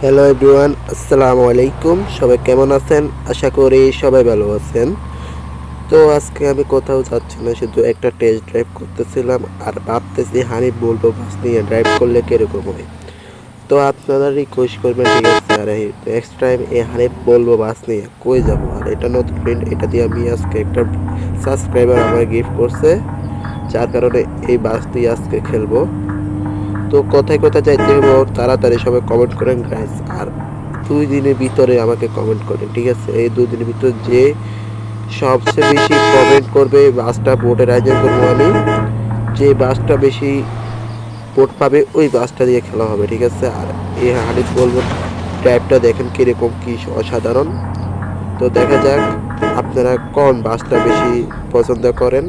Hello everyone, আসসালামু আলাইকুম। সবাই কেমন আছেন? আশা করি সবাই ভালো আছেন। তো আজকে আমি কোথাও যাচ্ছি না, শুধু একটা টেস্ট ড্রাইভ করতেছিলাম আর ভাবতেছি হানিফ বলবো বাস নিয়ে ড্রাইভ করলে কিরকম হয়। তো আপনারা রিকোয়েস্ট করবেন, ঠিক আছে? আর নেক্সট টাইম এই হানিফ বলবো বাস নিয়ে কই যাবো। আর এটা নতুন প্রিন্ট, এটা দিয়ে আমি আজকে একটা সাবস্ক্রাইবার আমার গিফট করছে, যার কারণে এই বাস দিয়ে আজকে খেলবো। তো কোথায় কোথায় যাইতে হবে তাড়াতাড়ি সবাই কমেন্ট করেন গাইস। আর 2 দিনের ভিতরে আমাকে কমেন্ট করেন, ঠিক আছে? এই 2 দিনের ভিতরে যে সবচেয়ে বেশি কমেন্ট করবে বাসটা ভোটের আয়োজন করবো আমি। যে বাসটা বেশি ভোট পাবে ওই বাসটা দিয়ে খেলা হবে, ঠিক আছে? আর এই হানিফ বলবো ড্রাইভটা দেখেন কিরকম কি অসাধারণ। তো দেখা যাক আপনারা কোন বাসটা বেশি পছন্দ করেন।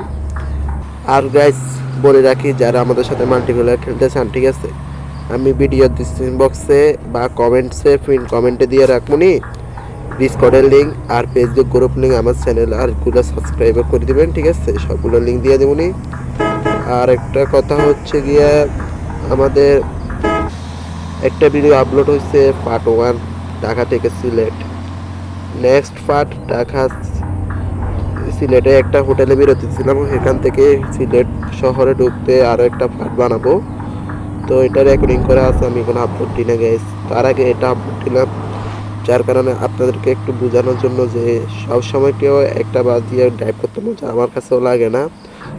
আর গাইস বলে রাখি, যারা আমাদের সাথে মাল্টিপ্লেয়ার খেলতে চান, ঠিক আছে, আমি ভিডিও ডিসক্রিপশন বক্সে বা কমেন্টসে কমেন্টে দিয়ে রাখবনি ডিসকর্ডের লিঙ্ক আর ফেসবুক গ্রুপ লিঙ্ক, আমার চ্যানেল আরগুলো সাবস্ক্রাইব করে দিবেন, ঠিক আছে? সবগুলো লিঙ্ক দিয়ে দেবনি। আর একটা কথা হচ্ছে গিয়া, আমাদের একটা ভিডিও আপলোড হয়েছে পার্ট 1 ঢাকা থেকে সিলেট। নেক্সট পার্ট ঢাকা সিলেটে একটা হোটেলে বেরোতে ছিলাম, সেখান থেকে সিলেট শহরে ঢুকতে আরও একটা পার্ট বানাবো। তো এটা রেকর্ডিং করা আছে, আমি কোনো আপলোড দিই না গাইস। তার আগে এটা আপলোড দিলাম, যার কারণে আপনাদেরকে একটু বোঝানোর জন্য যে সব সময় কেউ একটা বাস দিয়ে ড্রাইভ করতে মজা আমার কাছেও লাগে না।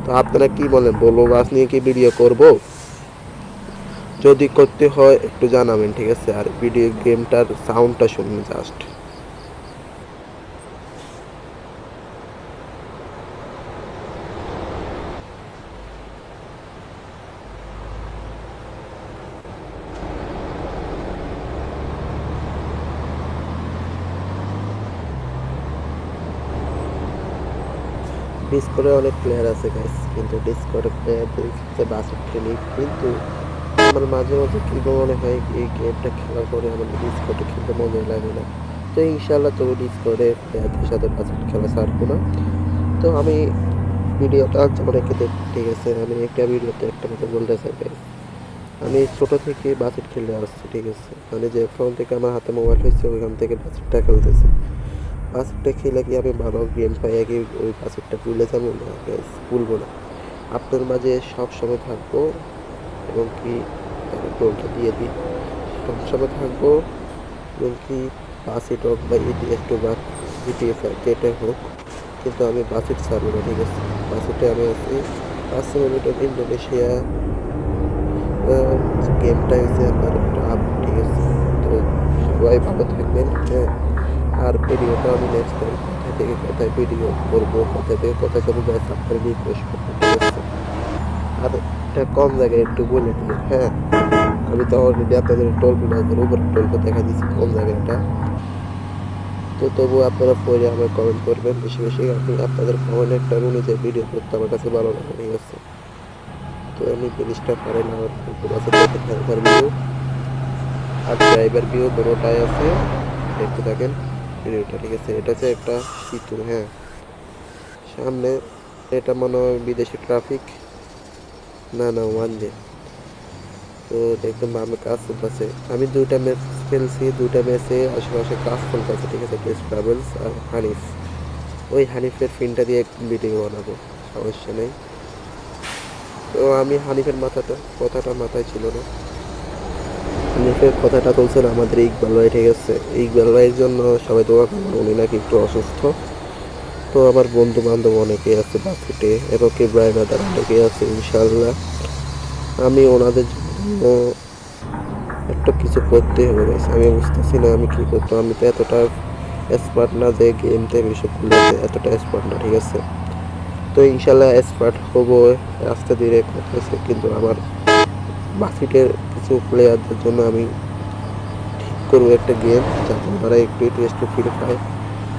তো আপনারা কি বলেন, বলবো বাস নিয়ে কি ভিডিও করব? যদি করতে হয় একটু জানাবেন, ঠিক আছে? আর ভিডিও গেমটার সাউন্ডটা শুনুন জাস্ট। ডিসকর্ডে অনেক প্লেয়ার আছে গাইস, কিন্তু ডিসকর্ডে প্লেয়ারদের ক্ষেত্রে বাসে খেলি, কিন্তু আমার মাঝে মাঝে কি মনে হয় এই গেমটা খেলার পরে আমার ডিসকর্ডে খেলতে মনে লাগে না। তো ইনশাল্লাহ তবু ডিসকর্ডে প্লেয়ারদের সাথে বাসেট খেলা ছাড়বো না। তো আমি ভিডিওটা অনেকে দেখি, ঠিক আছে? আমি একটা ভিডিওতে একটা কথা বলতে চাই guys। আমি ছোট থেকে বাসেট খেলে আসছি, ঠিক আছে? মানে যে ফোন থেকে আমার হাতে মোবাইল হয়েছে ওইখান থেকে বাসেটটা খেলতেছি। বাসেটটা খেলে কি আমি ভালো গেম পাই আগে ওই বাসেটটা ভুলে যাবো না guys, ভুলবো না। আপনার মাঝে সব সময় থাকবো এবং কি টোলটা দিয়ে দিই, সবসময় থাকবো। এবং কি বাসেট হোক বা ইটিএস টু বা জিটিএফ যেটাই হোক, কিন্তু আমি বাসেট ছাড়বো না, ঠিক আছে? বাসেটে আমি আছি 5 মিনিটের ইন্দোনেশিয়া গেমটা হচ্ছে আমার একটা আপডেট, ঠিক আছে? তো সবাই ভালো থাকবেন, হ্যাঁ। আর ভিডিওটা আমি নেক্সট টাইম কোথায় থেকে কোথায় ভিডিও করবো, কোথায় থেকে কোথায় যাবো ব্যাস আপনার রিকোয়েস্ট করবো, ঠিক আছে? আর এটা কম জায়গায় একটু বলে দিন, হ্যাঁ। আমি তো অলরেডি আপনাদের টোল প্লাজার উপর টোলটা দেখা দিচ্ছি কোন জায়গাটা। তো তবু আপনারা পরে আমায় কমেন্ট করবেন বেশি বেশি। আমি আপনাদের কমেন্টের অনুযায়ী ভিডিও করতে আমার কাছে ভালো লাগে, ঠিক আছে? তো আমি জিনিসটা পারে না, আমার আছে ড্রাইভার ভিউ আর ড্রাইভার ভিউ দুটোটাই আছে, দেখতে থাকেন ভিডিওটা, ঠিক আছে? এটা হচ্ছে একটা সেতু, হ্যাঁ, সামনে। এটা মনে হয় বিদেশি ট্রাফিক, না না ওয়ান যে। তো দেখবেন বামে কাজ চলতেছে। আমি 2টা ম্যাচ খেলছি, 2টা ম্যাচে আশেপাশে কাজ চলতেছে, ঠিক আছে? টেস্ট ট্রাভেলস আর হানিফ, ওই হানিফের ফিনটা দিয়ে ভিডিও বানাবো, সমস্যা নেই। তো আমি হানিফের কথাটা মাথায় ছিল না। হানিফের কথাটা বলছিল আমাদের ইকবাল ভাই, ঠিক আছে? ইকবাল ভাইয়ের জন্য সবাই দোয়া করবেন, উনি নাকি একটু অসুস্থ। তো আমার বন্ধু বান্ধব অনেকেই আছে বাস্কেটে এবং কি ব্রাইনাদার অনেকেই আছে, ইনশাল্লাহ আমি ওনাদের জন্য একটা কিছু করতে হবে guys। আমি বুঝতেছি না আমি কি করতে, আমি তো এতটা এক্সপার্ট না যে গেম টেম এসব খেলতে, এতটা এক্সপার্ট না, ঠিক আছে? তো ইনশাল্লাহ এক্সপার্ট হবো আস্তে ধীরে করতেছে, কিন্তু আমার বাকিটের কিছু প্লেয়ারদের জন্য আমি ঠিক করবো একটা গেম, যাতে তারা একটু একটু ফিরে পায়।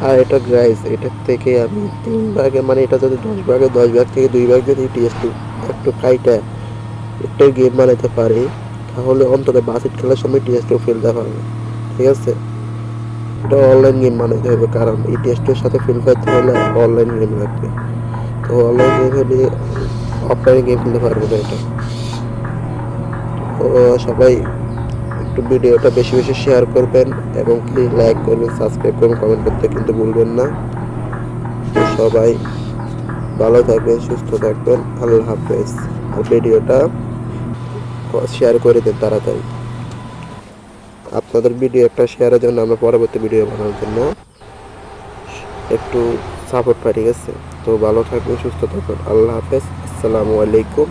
আর এটা গাইস, এটার থেকে আমি 3 ভাগে, মানে এটা যদি 10 ভাগে 10 ভাগ থেকে 2 ভাগ যদি টিএস2 একটু কাইটা একটা গেম বানাতে পারি, তাহলে অন্তত বাসেট খেলার সময় টিএস2 ফেলতে পারবে, ঠিক আছে? এটা অনলাইন গেম বানাতে হবে, কারণ এই টিএস2 এর সাথে ফিল করতে হলে অনলাইন গেম লাগবে। তো অনলাইন গেম হলে অফলাইনে গেম খেলতে পারবো না এটা। তো সবাই একটু ভিডিওটা বেশি বেশি শেয়ার করবেন এবং কি লাইক করবেন, সাবস্ক্রাইব করবেন, কমেন্ট করতে কিন্তু ভুলবেন না। তো সবাই ভালো থাকবেন, সুস্থ থাকবেন, আল্লাহ হাফেজ। আর ভিডিওটা শেয়ার করে দেন তাড়াতাড়ি। আপনাদের ভিডিও একটা শেয়ারের জন্য আমরা পরবর্তী ভিডিও বানানোর জন্য একটু সাপোর্ট পাই, ঠিক আছে? তো ভালো থাকবেন, সুস্থ থাকবেন, আল্লাহ হাফেজ, আসসালামু আলাইকুম।